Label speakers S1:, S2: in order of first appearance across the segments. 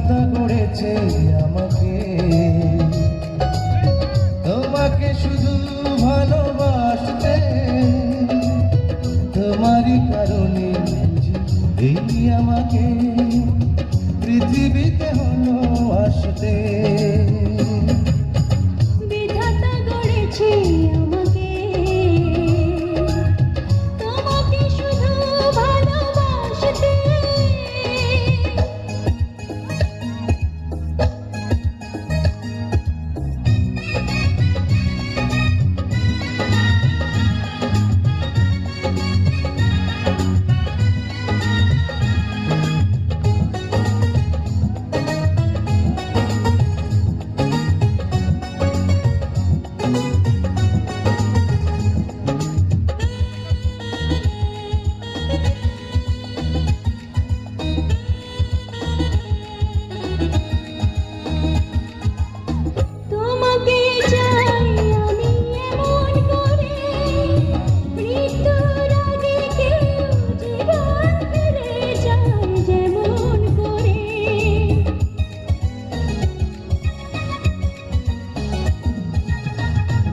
S1: বিধাতা গড়েছে আমাকে, তোমাকে শুধু ভালোবাসতে, তোমারই কারণে বুঝি এই আমাকে পৃথিবীতে হলো আসতে।
S2: বিধাতা গড়েছে আমাকে, তোমাকে শুধু ভালোবাসতে।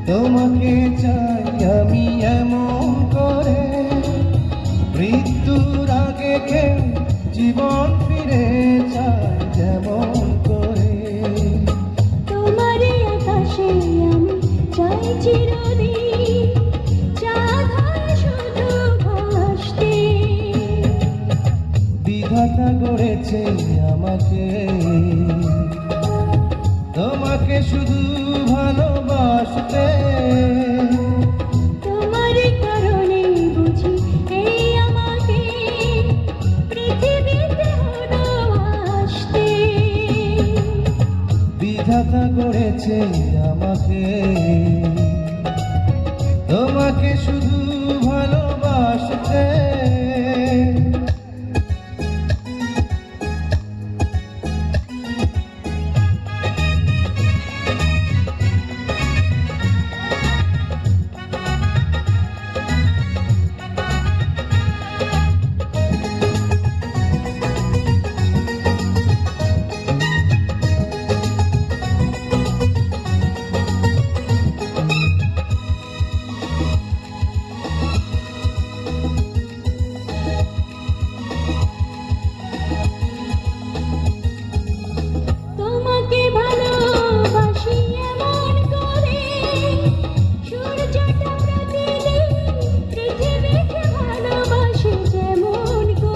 S1: তোমাকে চাই আমি এমন করে, মৃত্যুর আগে কেউ জীবন ফিরে যায় যেমন করে।
S2: তোমারই আকাশে আমি চাই চিরদিন চাঁদ হয়ে শুধু ভাসতে।
S1: বিধাতা গড়েছে আমাকে, তোমাকে শুধু ভালোবাসতে,
S2: তোমারই কারণে বুঝি এই আমাকে পৃথিবীতে হলো আসতে।
S1: বিধাতা গড়েছে আমাকে, তোমাকে শুধু ভালোবাসতে।